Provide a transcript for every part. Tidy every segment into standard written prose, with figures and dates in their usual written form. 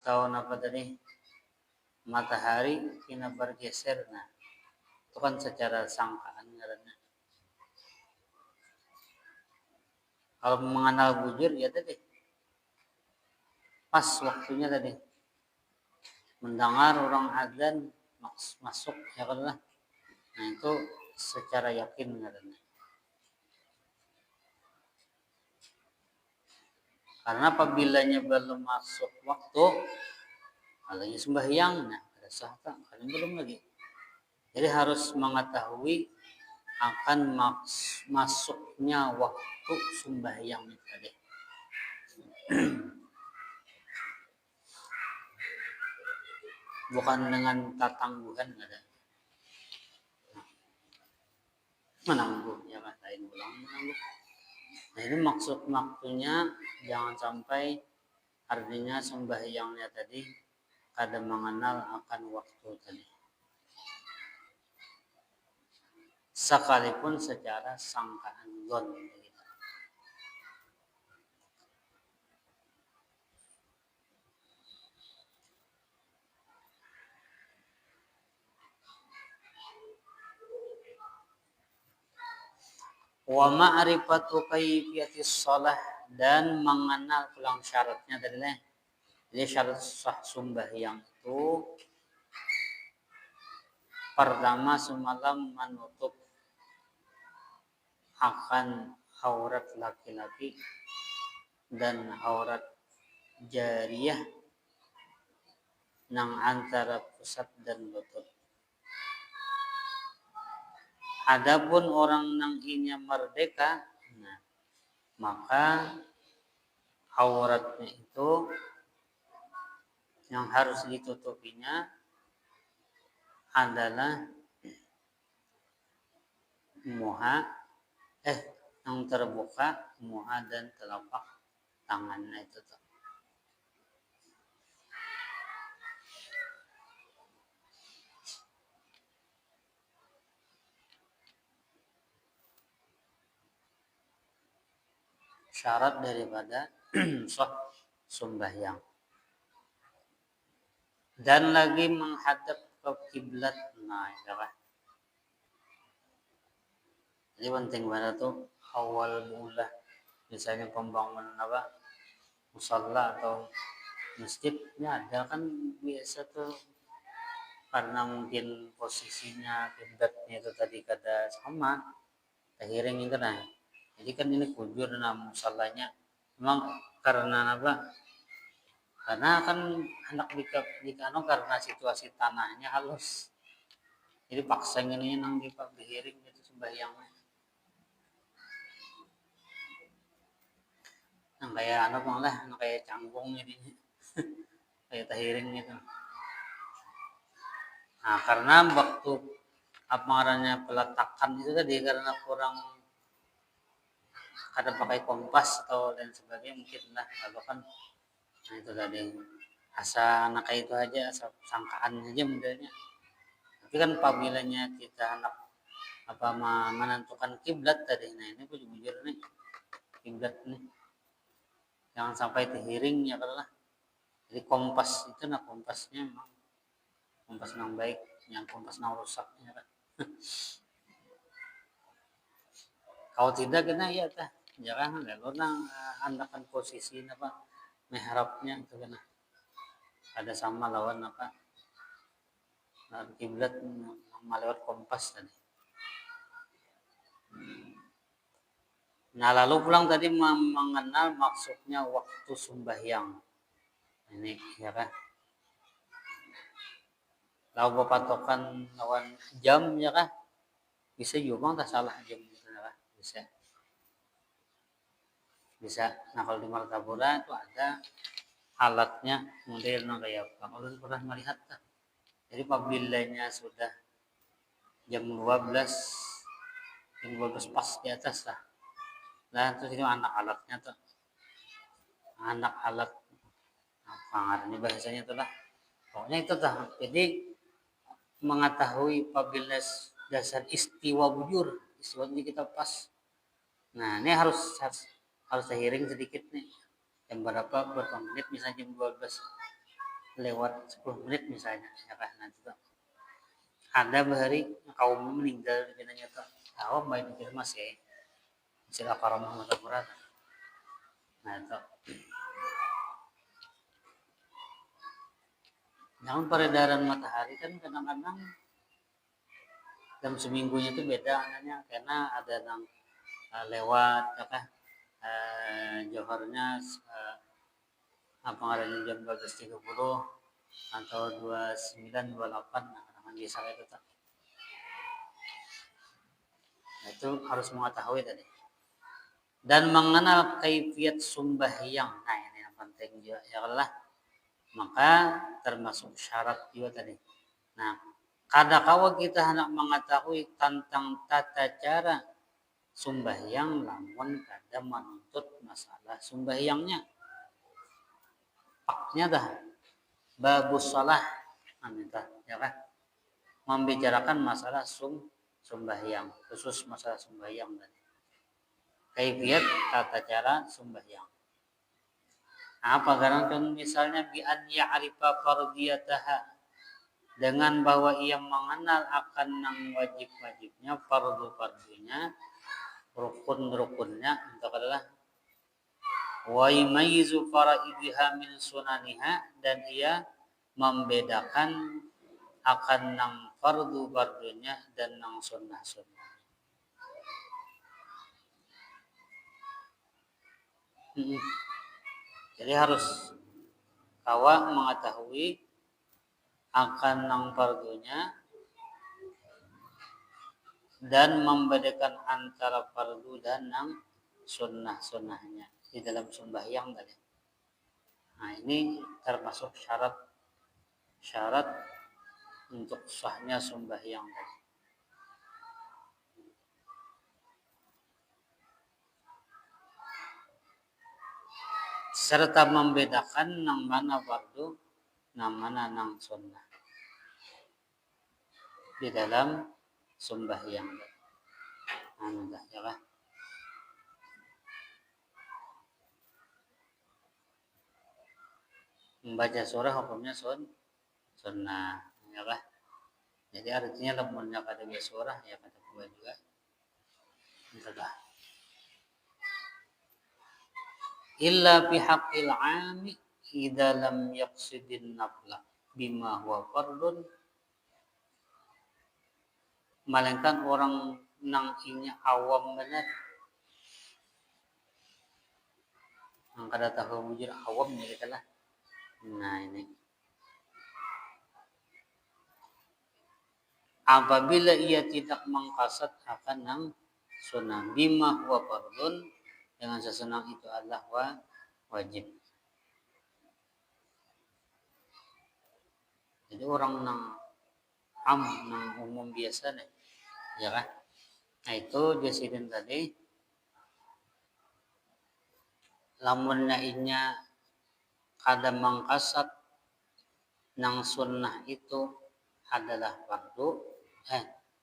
tahun apa tadi matahari kena bergeser. Nah itu kan secara sangkaan karena kalau mengenal bujur ya tadi pas waktunya tadi mendengar orang adzan masuk ya kan lah. Nah itu secara yakin karena apabila belum masuk waktu alanya sembahyang, nah ada sah tak? Kalian belum lagi. Jadi harus mengetahui akan masuknya waktu sembahyang tadi. Bukan dengan tatangguhan ada. Menangguh ya kan, lain ulang menangguh. Nah ini maksud waktunya jangan sampai artinya sembahyangnya tadi kada mengenal akan waktu tadi. Sekalipun secara sangkaan zon begitu. Wa ma'rifatu kaifiyatis shalah dan mengenal pulang syaratnya tadi nih. Jadi syarat sah sembahyang itu pertama semalam menutup akan aurat laki-laki dan aurat jariyah nang antara pusat dan lutut. Adapun orang nang inya merdeka, nah, maka auratnya itu yang harus ditutupinya adalah muha yang terbuka muha dan telapak tangannya itu tuh. Syarat daripada sah sembahyang. Dan lagi menghadap ke kiblat. Nah, itu kan. Jadi penting banget tuh awal mula misalnya pembangunan apa musalla atau masjidnya ada kan biasa tuh karena mungkin posisinya kiblatnya itu tadi kada sama akhirnya itu nah jadi kan ini kujur nah musallanya memang karena apa karena kan anak di kano karena situasi tanahnya halus jadi paksa ini nang di dihiring itu sembahyangnya nang kayak anak malah nang kayak canggung ini kayak tahiring gitu. Nah karena waktu apa ngarannya peletakan itu tadi karena kurang ada pakai kompas atau dan sebagainya mungkin lah kalau kan nah itu tadi asa anak kayak itu aja asa sangkaan aja modelnya tapi kan apabila kita anak apa menentukan kiblat tadi nah ini jujur nih kiblat nih jangan sampai terhiring ya kalau lah jadi kompas itu nah kompasnya memang kompas yang baik yang kompas yang rusak ya kan kalau tidak kena ya tah jangan lalu nang andakan posisi apa mihrabnya itu kena ada sama lawan apa kiblat melewat kompas tadi. Nah lalu pulang tadi mengenal maksudnya waktu sembahyang ini ya kan. Lalu patokan lawan jam ya kan bisa juga nggak salah jam gitu ya kan bisa. Nah kalau di Martapura itu ada alatnya modelnya kayak apa kalau pernah melihat kan jadi apabila sudah jam 12 pas di atas lah nah terus itu anak alatnya tuh anak alat apa ini bahasanya tuh lah pokoknya itu tuh jadi mengetahui apabila dasar istiwa bujur istiwa ini kita pas nah ini harus seiring sedikit nih jam berapa menit misalnya jam 12 lewat 10 menit misalnya ya kan nanti tuh ada bahari kaum meninggal di nanya tuh awam baik di masih sila karamah mata berat nah itu jangan peredaran matahari kan kadang-kadang dalam seminggunya itu beda anaknya karena ada yang lewat apa johornya apa ngaranya jam 12.30 atau 29 28 nah kadang biasa itu tak. Nah, itu harus mengetahui tadi dan mengenal kaifiat sembahyang nah ini yang penting juga ya Allah maka termasuk syarat juga tadi nah kadang-kala kita hendak mengetahui tentang tata cara sembahyang lamun kada menuntut masalah sembahyangnya paknya dah babus salah anita ya kan membicarakan masalah sembahyang khusus masalah sembahyang tadi kaifiat tata cara sembahyang apa garankan misalnya bi an ya'rifa fardiyataha dengan bahwa ia mengenal akan yang wajib-wajibnya fardu-fardunya rukun-rukunnya itu adalah wa yumayyizu faraidiha min sunaniha dan ia membedakan akan yang fardu-fardunya dan yang sunnah-sunnah. Jadi harus kawa mengetahui akan yang fardunya dan membedakan antara fardu dan yang sunnah-sunnahnya di dalam sembahyang tadi. Nah ini termasuk syarat untuk sahnya sembahyang tadi. Serta membedakan yang mana fardu, yang mana yang sunnah di dalam sembahyang. Anda ya lah. Membaca surah hukumnya sunnah ya lah. Jadi artinya lamunnya kada surah ya kada boleh juga. Entahlah. Illa fi haqqil 'ami idza lam yaqsidin nafla bima huwa fardun melainkan orang nang inya awam benar yang kada tahu wujud awam ya kita lah nah ini apabila ia tidak mengkasat akan yang sunnah bima huwa fardun dengan sesunang itu adalah wajib jadi orang nang nang umum biasa nih ya kan nah itu jasidin tadi lamunnya inya kada mangkasat nang sunnah itu adalah fardu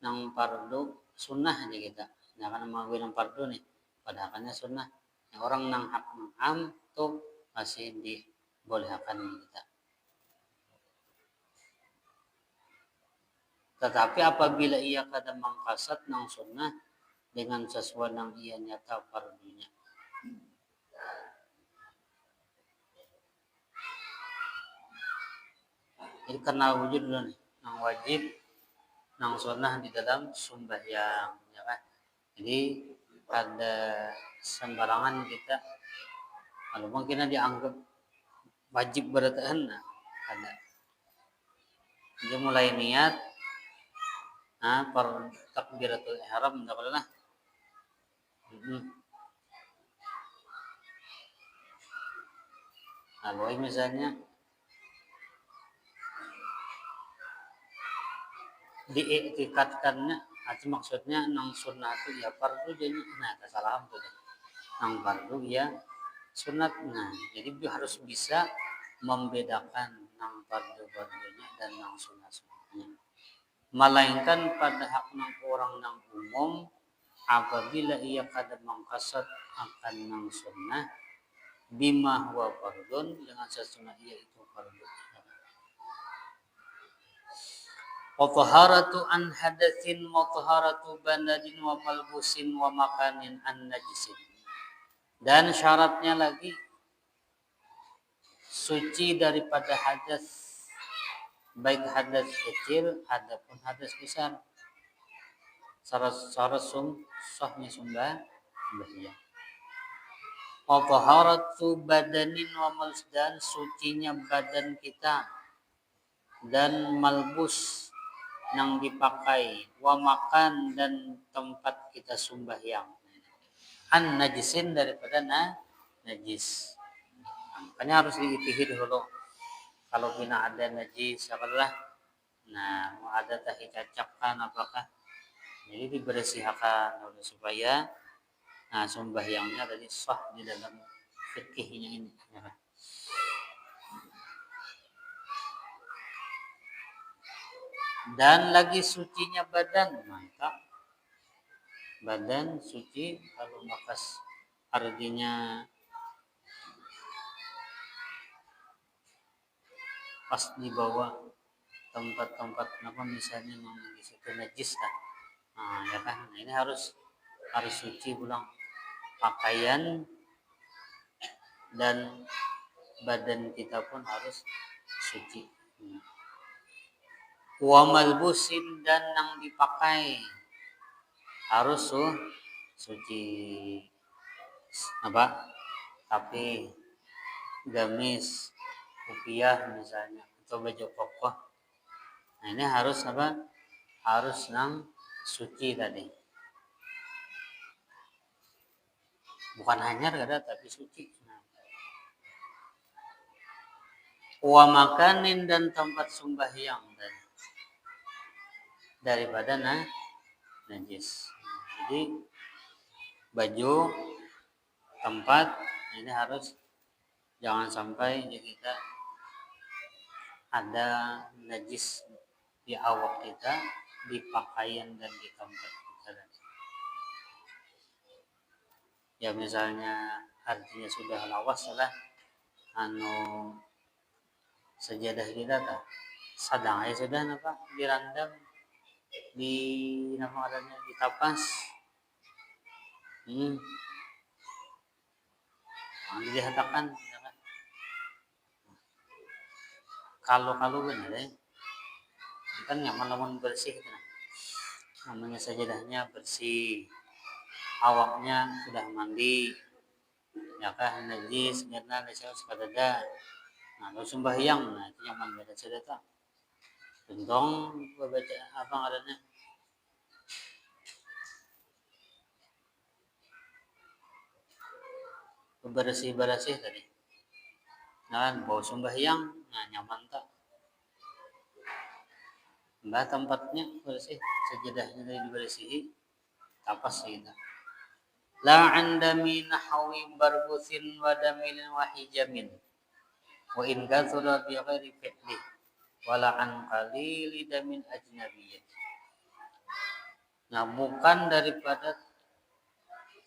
nang fardu sunnah nih kita nah kan mau nang fardu nih padahalnya sunnah nah, orang nang hak nang am tuh masih dibolehkan kita tetapi apabila ia kada mangkasat nang sunnah dengan sesuatu nang ia nyata fardunya jadi karena wujud dulu nih nang wajib nang sunnah di dalam sembahyang ya kan jadi pada sembarangan kita kalau mungkin dianggap wajib bertahan nah ada jadi mulai niat per takbiratul ihram enggak pernah kalau misalnya diiktikadkannya itu maksudnya nang sunnah itu ya fardu jadi nah kesalahan tuh nang fardu ya sunat nah jadi harus bisa membedakan nang fardunya dan nang sunnahnya melainkan pada hak nang orang nang umum apabila ia kada mangkasat akan nang sunnah bima huwa fardun dengan sesungguhnya ia itu fardu Wa taharatu an hadatsin wa taharatu banadin wa malbusin wa makanin an najisin. Dan syaratnya lagi suci daripada hadas, baik hadas kecil ataupun hadas besar. Syarat sahnya sembahyang. Wa taharatu badanin wa malbus, dan sucinya badan kita dan malbus yang dipakai, wa makan dan tempat kita sembahyang. An najisin daripada najis. Makanya harus diitihi dulu. Kalau bina ada najis, apalah. Nah, ada tahi cacakan apakah? Jadi dibersihkan dulu supaya sembahyangnya tadi sah di dalam fikihnya ini. Dan lagi sucinya badan, mantap. Badan suci, kalau makas artinya pas dibawa tempat-tempat apa misalnya di situ najis kan. Nah, ya kan. Nah, ini harus suci pulang pakaian dan badan kita pun harus suci. Wa malbusin, dan yang dipakai harus suci. Apa? Tapi gamis, kopiah misalnya, atau baju koko. Nah, ini harus apa? Harus nang suci tadi. Bukan hanyar kada, tapi suci. Wa makanin, dan tempat sembahyang daripada najis. Jadi baju, tempat, ini harus jangan sampai kita ada najis di awak kita, di pakaian dan di tempat kita. Ya misalnya artinya sudah lawas lah, sejadah kita tak sadang aja sudah napa dirandam di nama adanya di tapas. Dihatakan kalau benar ya. Kan nyaman lamun bersih itu. Namanya sajadahnya bersih. Awaknya sudah mandi. Ya kah najis karena najis kadada. Nah, kalau sembahyang itu nyaman baca sajadah. Tentang baca apa adanya. Bersih tadi. Nah, bau sembahyang, nyaman tak. Nah, tempatnya bersih, sajadahnya tadi dibersihi, tapas kita. La andami nahwi barbusin wa damilin wa hijamin. Wa in kathura bi ghairi fi'li wala an qalili damin ajnabiyyah. Nah, bukan daripada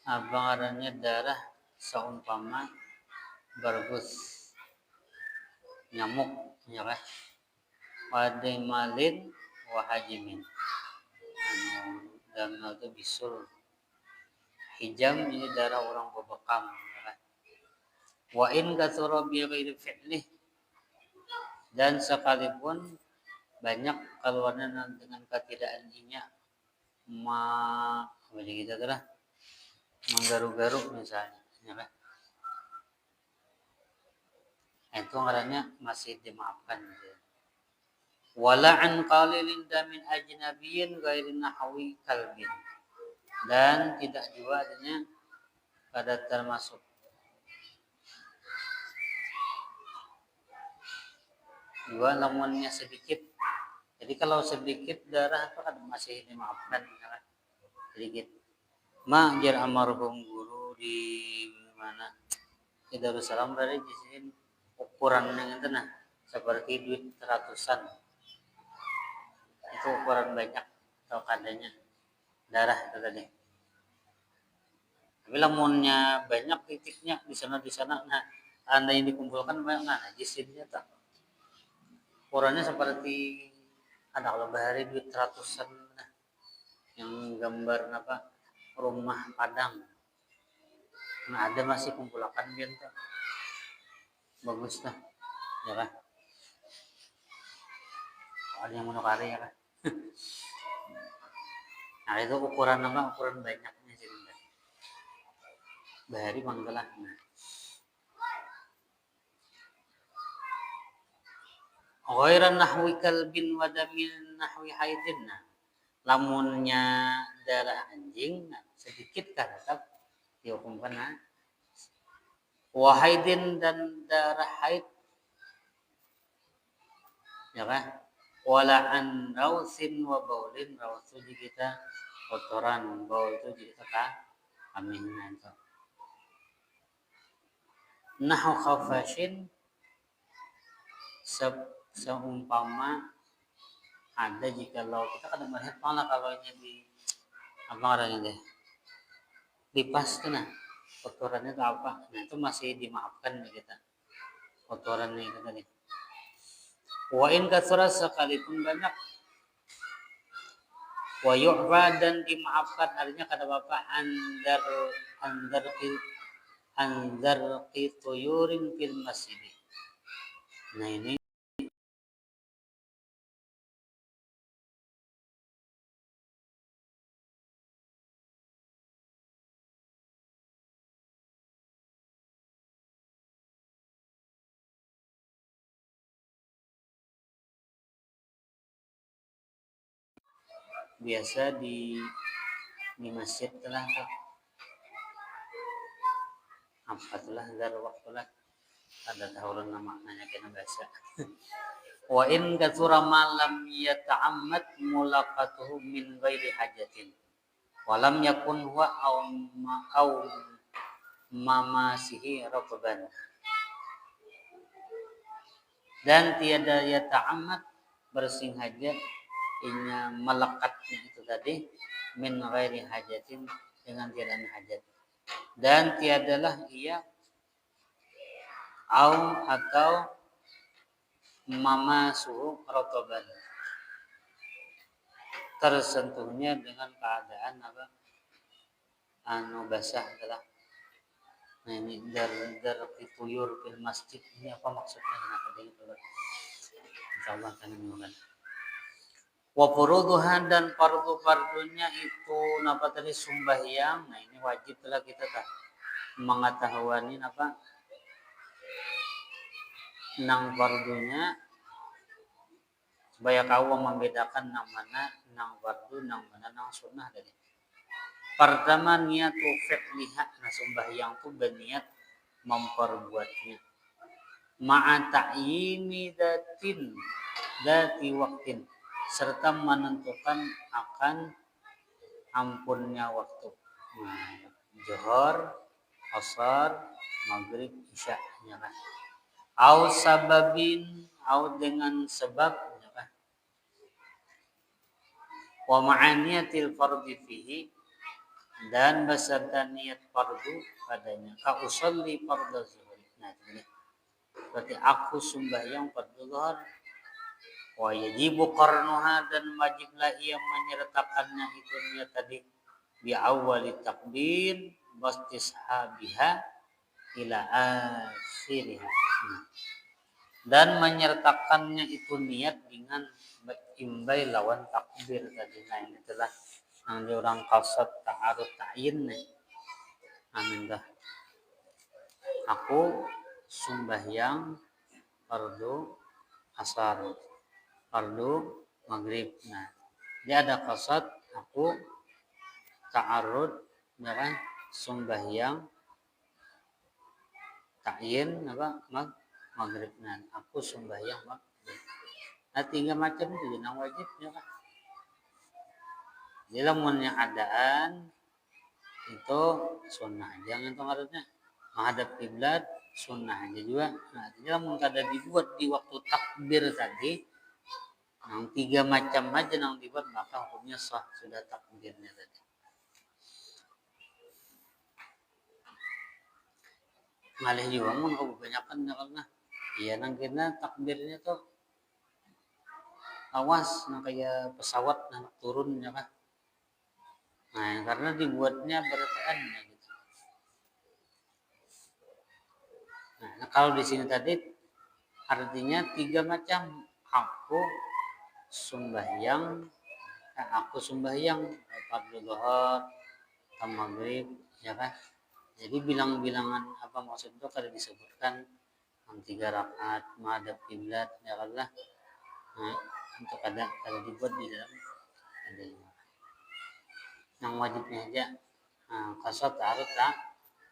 abangarannya darah seumpama barbus, nyamuk, ya kan? Wadimalin wahajimin, dan itu bisul. Hijam ini darah orang bebekam, ya kan? Wa in katsura bi ghairi fi'lih, dan sekalipun banyak keluarnya dengan ketidakaninya bagi kita telah menggaruk-garuk misalnya, ya kan? Itu ngarannya masih dimaafkan. Wala an qalilin damin ajnabiyyin ghairi nahwi kalbin, dan tidak juga adanya pada termasuk juga lamunnya sedikit. Jadi kalau sedikit darah itu kan masih dimaafkan, kan? Sedikit. Jar almarhum guru di mana di Darussalam dari di sini ukuran yang itu seperti duit ratusan. Itu ukuran banyak atau kadanya darah itu tadi. Tapi lamunnya banyak titiknya di sana, nah yang dikumpulkan banyak, nah najisinnya tak. Ukurannya seperti ada kalau bahari duit ratusan nah, yang gambar apa rumah Padang. Nah, ada masih kumpulakan gitu. Bagus lah, ya kan? Ada yang mau karya kan? Nah itu ukuran apa? Ukuran banyaknya sih. Bahari manggalah. Nah. Ghairan nahwi kalbin wa damin nahwi haidin. Nah, lamunnya darah anjing nah, sedikit kan tetap dihukumkan nah. Wa haidin dan darah haid ya kan? Wala an rausin wa baulin raus itu kita kotoran baul itu kita aminnya itu. Nahu khafashin seumpama ada jika lo kita kadang melihat malah kalau ini di apa namanya deh lipas tuh nah kotorannya itu apa nah itu masih dimaafkan nih kita kotoran nih kita nih wa in kasra sekalipun banyak wa yu'fa dan dimaafkan artinya kata bapak andar tuyurin fil masjid nah ini biasa di masjid telah apa telah dar waktu lah ada tahuran maknanya kena bahasa wa in katsura ma lam yata'ammad mulaqatuhu min ghairi hajatin wa lam yakun huwa au mamasihi raqban dan tiada yata'ammad bersengaja inya melekatnya itu tadi min ghairi hajatin dengan tiada hajat dan tiadalah ia atau mama suhu rotoban tersentuhnya dengan keadaan apa basah adalah nah ini dar tuyur fil masjid ini apa maksudnya kenapa dia itu insyaallah akan menemukan wa furuduha dan fardu-fardunya itu napa tadi sembahyang nah ini wajib lah kita mengetahui apa nang fardunya supaya kau membedakan nang mana nang fardu nang mana nang sunnah tadi. Pertama niatu fi'liha nah sembahyang itu berniat memperbuatnya. Ma'a ta'yini dati waktin serta menentukan akan ampunnya waktu. Nah, Zuhur, Asar, Maghrib, Isya ya kan. Au sababin au dengan sebab ya kan. Wa ma'aniyatil fardhi fihi dan beserta niat fardu padanya. Ka usolli fardhu zuhur. Nah, ini berarti aku sembahyang fardu zuhur. Wa yajibu qarnuha dan wajiblah ia menyertakannya itu niat tadi bi awwali takbir wastishabiha ila akhirih. Dan menyertakannya itu niat dengan imbai lawan takbir tadi. Nah ini telah yang diorang kasat ta'arud ta'yin nih. Amin dah. Aku sembahyang fardu asar, fardu maghrib. Nah, dia ada kasat aku ta'arud ya kan sembahyang ta'yin apa maghrib. Nah, aku sembahyang maghrib. Nah, 3 macam itu yang wajib ya kan. Jadi lamunnya adaan itu sunnah jangan tuh harusnya menghadap kiblat sunnah aja juga. Nah, jadi lamun kada dibuat di waktu takbir tadi yang 3 macam aja yang dibuat maka hukumnya sah sudah takbirnya tadi. Malih juga mun kebanyakan karena iya nang kena takbirnya tuh awas nah kayak pesawat nah turun ya kan. Nah, karena dibuatnya berTN ya, gitu. Nah, kalau di sini tadi artinya 3 macam. Sembahyang, aku sembahyang fardhu dhuhur, maghrib, ya kan? Jadi bilang-bilangan apa maksud itu kada disebutkan yang 3 rakaat menghadap kiblat ya kan lah. Nah, untuk ada dibuat di dalam ada yang wajibnya aja. Nah, kasat harus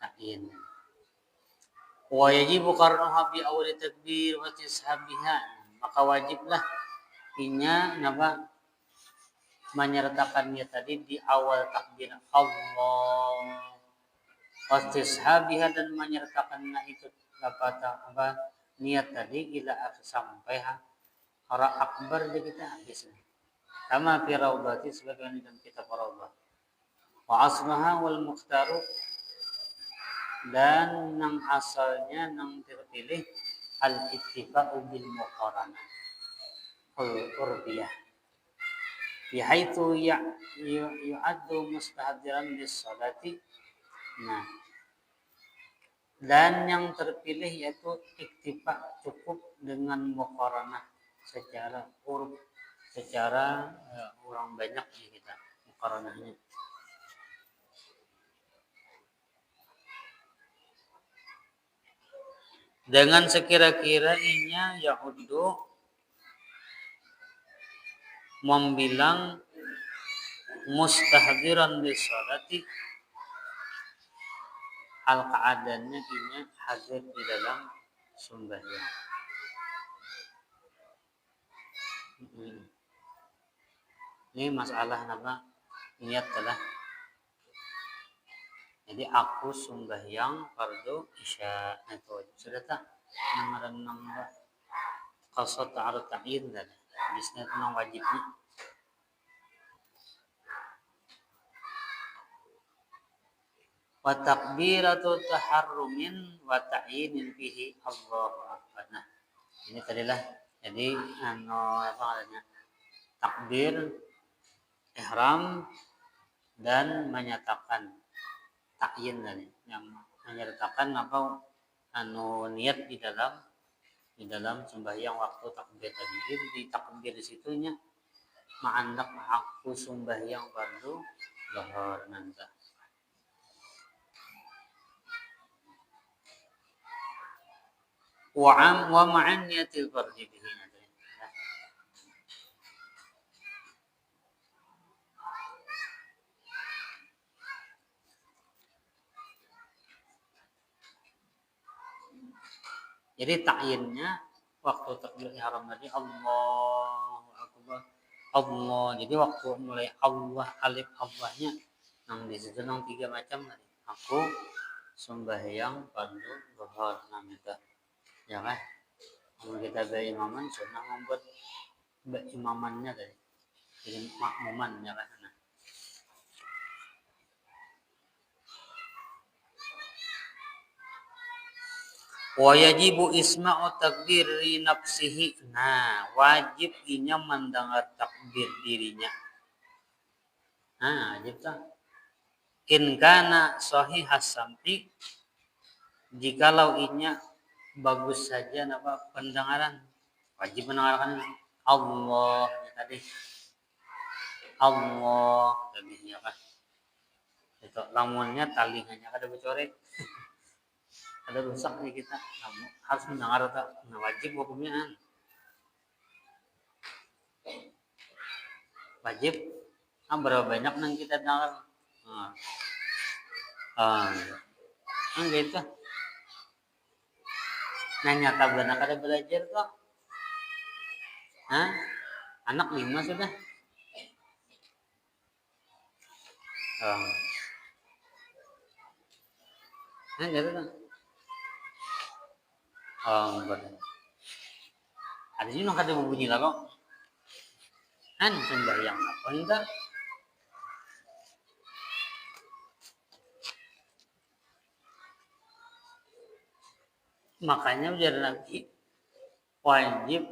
takin. Wa yajibu qarnuha bi awli takbir wa tishabiha. Maka wajiblah inya napa menyertakannya tadi di awal takbir Allah. Wastishabiha dan menyertakannya itu apa niat tadi ila sampai hara akbar jadi kita habis. Sama fi raudhati sebagaimana dalam kitab Raudhah. Wa asmaha wal mukhtaru dan nang asalnya nang terpilih al ittifaqu bil muqaranah urbiyah bihaitsu yu'addu mustahdiran lis salati. Nah, dan yang terpilih yaitu iktifa cukup dengan muqaranah secara uruf, secara orang banyak ya kita muqaranahnya. Dengan sekira-kira inya ya'uddu membilang mustahdiran li sholati hal keadaannya inya hadir di dalam sembahyang. Ini masalah nama niat telah. Jadi aku sembahyang fardu isya itu sudah tak namaran nambah qasat ta'arud ta'yin dan bisnya tentang wajibnya. Wa takbiratu taharrumin wa ta'yinin fihi Allahu akbar. Nah, ini tadilah jadi apa namanya? Takbir ihram dan menyatakan takyin tadi yang menyertakan apa niat di dalam sembahyang waktu takbir tadi. Jadi di takbir di situnya ma'andak aku sembahyang fardu dhuhur nanti. Wa ma'an niyatil fardhi bihi. Jadi takyinnya waktu takbir ihram tadi Allahu akbar. Allah. Jadi waktu mulai Allah alif Allahnya nang di situ nang 3 macam tadi. Aku sembahyang fardu dhuhur namanya. Ya kan? Kalau kita berimaman sunnah membuat berimamannya tadi. Jadi makmuman ya kan. Nah. Wa yajibu isma'u takbiri nafsihi. Nah, wajib inya mendengar takbir dirinya. Nah, wajib tak. In kana sahihas sam'i, jikalau inya bagus saja apa pendengaran, wajib mendengarkan Allah ya tadi. Allah tadi ya kan. Itu lamunnya talinganya kada bocorek. Ada rusak nih kita, harus mendengar tak? Nah, wajib hukumnya wajib. Berapa banyak nang kita dengar? Gitu. Nah, nyata benar kada belajar kok. Anak 5 sudah. Gitu kan. Benar. Ada sini kada berbunyi lah kok. Sembahyang apa enggak? Makanya ujar lagi wajib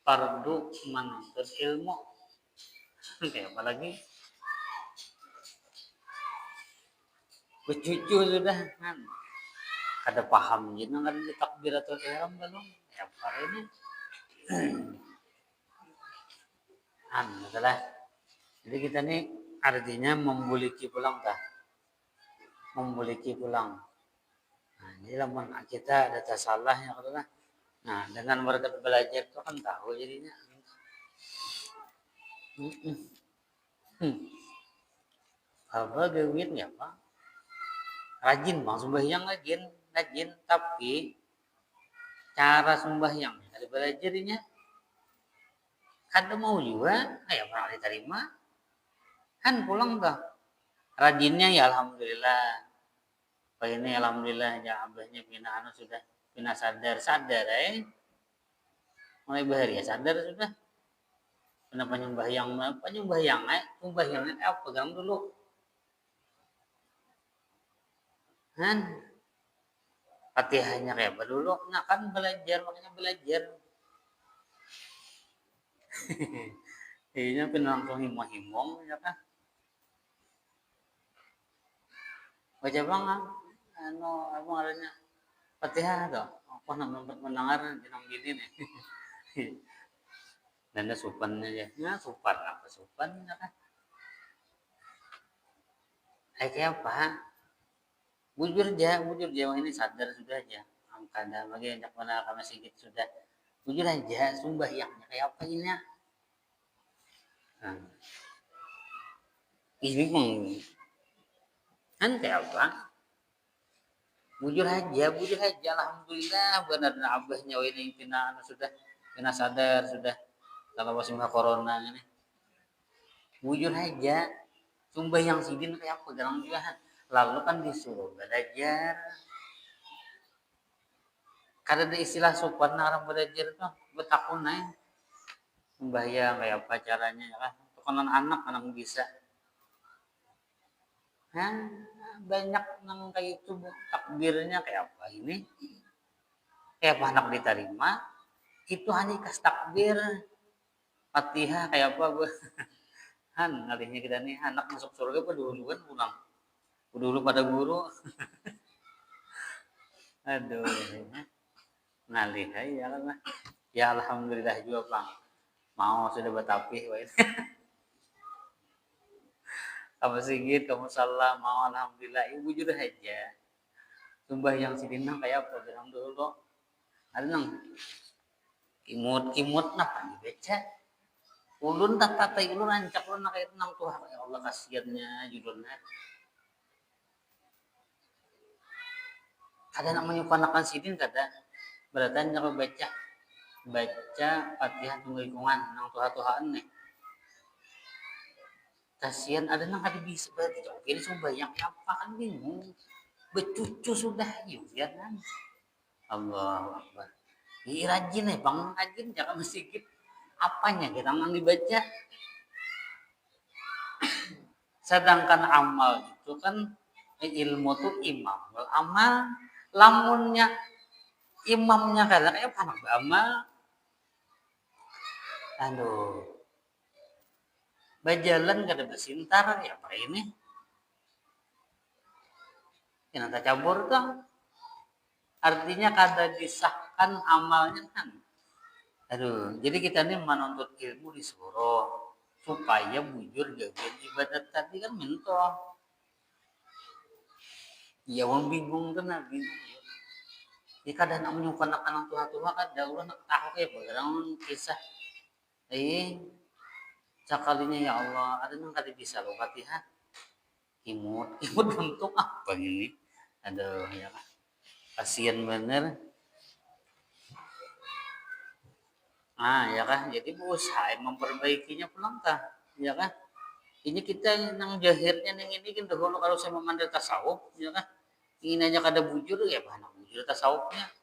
fardu menuntut ilmu. Kayak apalagi bercucu sudah kan kada paham gitu kan di takbiratul ihram belum ya ini adalah jadi kita nih artinya membuliki pulang dah membuliki pulang. Nah, jadi lamun kita ada salah ya kan. Nah, dengan berkat belajar itu kan tahu jadinya. Apa gawin ya Pak? Rajin bang sembahyang rajin tapi cara sembahyang ada belajarnya kan mau juga kayak pernah diterima kan pulang dah rajinnya ya alhamdulillah Pak ini alhamdulillah ya abahnya pina anu sudah pina sadar mulai bahari ya sadar sudah pina penyembahyang pegang dulu kan Fatihahnya kayak apa dulu nah kan belajar makanya belajar Iya pina langsung himong ya kan baca bang anu apa ngarannya Fatihah tuh apa namanya mendengar jenang gini nih dan supannya ya supan apa supan ya kan kayak apa bujur aja ini sadar sudah aja kada lagi ajak mana kami sedikit sudah bujur aja sembahyangnya kayak apa ini ya nah, ini kan kayak apa bujur aja alhamdulillah benar abahnya ini pina sadar sudah kalau masih corona ini bujur aja sembahyang sidin kayak apa dalam juga lalu kan disuruh belajar kada ada istilah sopan orang belajar tuh betakun aja sembahyang kayak apa caranya ya kan konon anak bisa nah, banyak yang kayak itu takbirnya kayak apa ini kayak apa anak diterima itu hanya kas takbir Fatihah kayak apa gue kan ngalihnya kita nih anak masuk surga apa duluan pulang dulu pada guru aduh ngalih ya kan ya alhamdulillah juga bang mau sudah betapih kamu sigit kamu salah mau alhamdulillah ibu juga aja sembahyang sidinang kayak apa bilang dulu ada nang kimut napa dibaca ulun tata ulun rancak ulun kayak nang Tuhan ya Allah kasihannya judulnya ada nak menyupanakan sidin kada berarti kalau baca Fatihah tunggu lingkungan nang Tuhan nih kasihan ada nang kada bisa berarti oke ini sembahyang apa kan bingung bercucu sudah yuk ya kan Allah Akbar rajin bang rajin jangan sedikit apanya kita nang dibaca sedangkan amal itu kan ilmu tuh imam amal lamunnya imamnya kada kayak panak amal aduh bajalan kada bersintar ya apa ini yang tak cabur tuh artinya kada disahkan amalnya kan aduh jadi kita nih menuntut ilmu disuruh supaya bujur gawe ibadat tadi kan mentoh ya wong bingung kan bingung ya kada nak menyukan anak tua kada ulah nak tahu kayak barang kisah sekalinya ya Allah ada nang kada bisa lo Fatihah imut bentuk apa ini aduh ya kasihan bener ya kan jadi berusaha memperbaikinya pulang kah ya kan ini kita nang jahirnya nang ini kan dahulu kalau saya memandang tasawuf ya kan ingin aja kada bujur ya mana bujur tasawufnya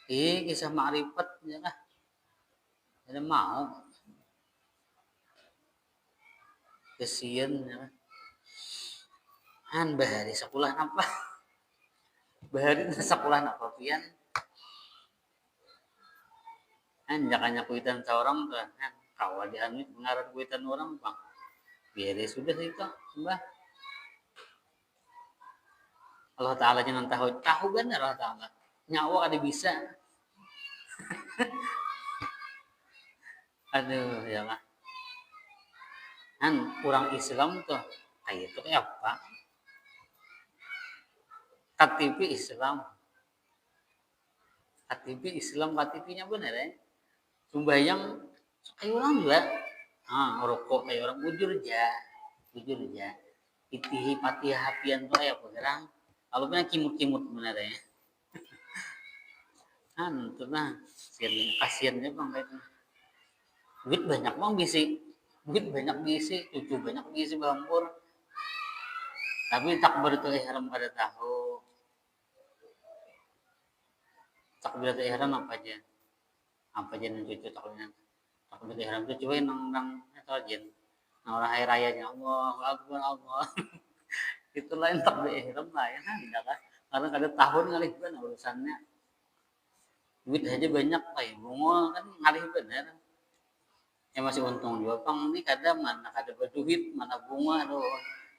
kisah ma'rifat ya kan ada mau kesian ya kan bahari sekolah apa bahari sekolah apa pian Jangan kuitan sa orang tuh kan kawa di anu ngaran kuitan orang bang beres sudah itu mbah Allah Ta'ala jangan tahu benar Allah Ta'ala nyawa ada bisa aduh ya lah kan orang Islam tuh kayak itu kayak apa KTP Islam KTP-nya bener ya sembahyang kayak orang juga rokok kayak orang bujur aja itihi patiha hapian tuh ya pegerang kalau benar kimut bener ya itu nah kasiannya bang kayak itu duit banyak bang bisi cucu banyak bisi bampur tapi takbiratul ihram kada tahu takbiratul ihram apa aja yang cucu takbiratul ihram itu coba nang itu aja orang hari rayanya Allah Akbar Allah itu lain takbiratul ihram lain tidak kan karena kada tahun kali kan urusannya duit aja banyak lah bunga kan ngalih bener ya masih untung juga pang ini kadang mana kada berduit mana bunga aduh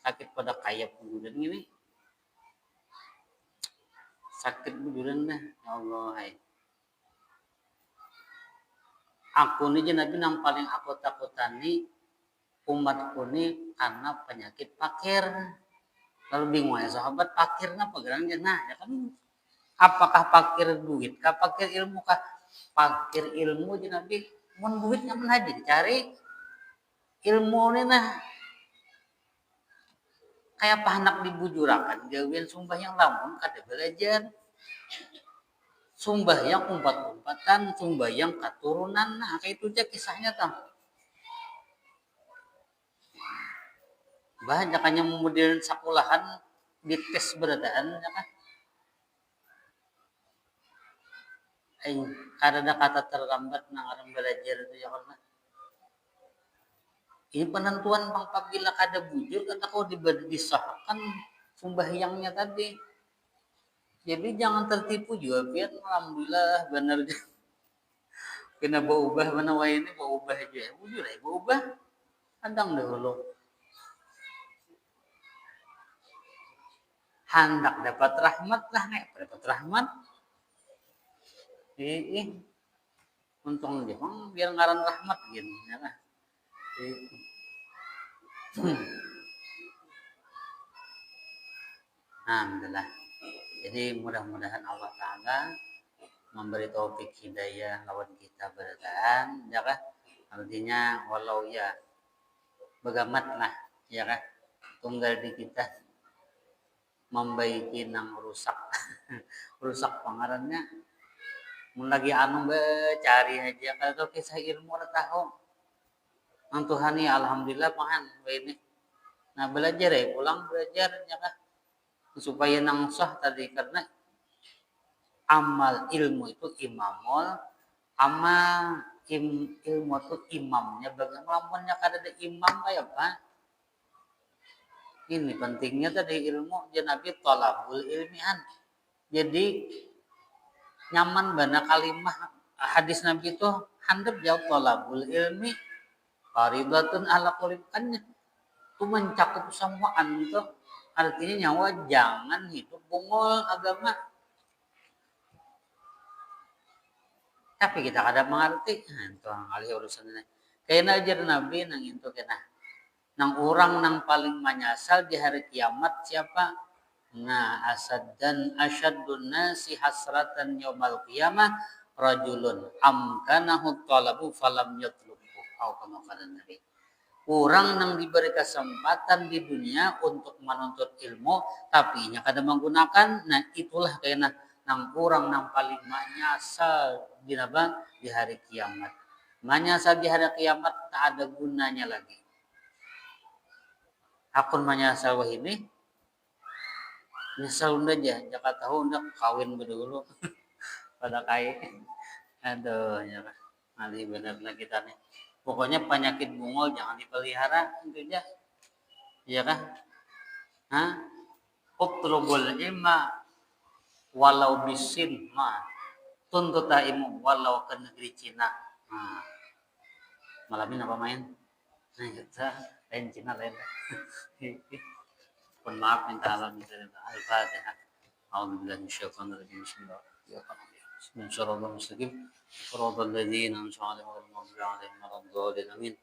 sakit pada kaya bujuran gini sakit bujuran dah ya Allah hai aku ni Nabi yang paling aku takutani umatku ni karena penyakit pakir lalu bingung ya sahabat pakirnya pegerang nah ya kan apakah pakir duit kah pakir ilmu kah pakir ilmu Nabi mun duitnya mana aja dicari ilmu ni nah kayak panak dibujurakan gawian sembahyang lamun kada belajar sembahyang umpat-umpatan sembahyang keturunan nah kayak itu aja kisahnya tah banyak hanya modern sekolahan dites berataan ya kan kada ada kata terlambat nang orang belajar itu ya karena ini penentuan bang apabila kada bujur kata kau disahkan sembahyangnya tadi jadi jangan tertipu juga biar alhamdulillah benar kena berubah mana wae ini berubah aja bujur ya berubah kadang dahulu hendak dapat rahmat lah nek dapat rahmat untung dia bang biar ngaran rahmat gitu ya lah alhamdulillah jadi mudah-mudahan Allah Ta'ala memberi taufik hidayah lawan kita berataan ya kan artinya walau ya begamat lah ya kan tunggal di kita membaiki nang rusak pengarannya mun lagi anu cari aja kalau kisah ilmu udah tahu nang Tuhan ya alhamdulillah pahan ini nah belajar ya pulang belajar ya kan supaya nang sah tadi karena amal ilmu itu imamul amal ilmu itu imamnya bagaimana lamunnya kada ada imam kayak apa ini pentingnya tadi ilmu Nabi thalabul ilmian jadi nyaman bana kalimah hadis Nabi itu handap jauh thalabul ilmi faridatun ala kulli kan itu mencakup semua itu artinya nyawa jangan hidup bungul agama tapi kita kada mengerti itu kali urusannya kayaknya ajar Nabi nang itu kena nang orang nang paling menyasal di hari kiamat siapa nah asad dan asyadun nasi hasratan yaumal qiyamah rajulun amkanahu talabu falam yatlubu au kama qala Nabi orang yang diberi kesempatan di dunia untuk menuntut ilmu tapi nya kada menggunakan nah itulah kayaknya nang orang nang paling menyasal di hari kiamat menyasal di hari kiamat tak ada gunanya lagi akun menyasal wah ini nyesal aja jaka tahu ndak kawin dulu pada kai aduh ya nanti benar lah kita nih pokoknya penyakit bungol jangan dipelihara itu aja iya kan utlubul ilma walau bisin tuntut ilmu walau ke negeri Cina Nah, malam ini apa main? Nah, kita lain Cina lain. Mohon maaf minta Allah minta Al-Fatihah. A'udzubillahi minasyaitonir rajim. Bismillahirrahmanirrahim. Shiratal mustaqim. Shiratal ladzina an'amta 'alaihim ghairil maghdubi 'alaihim waladdallin. Amin.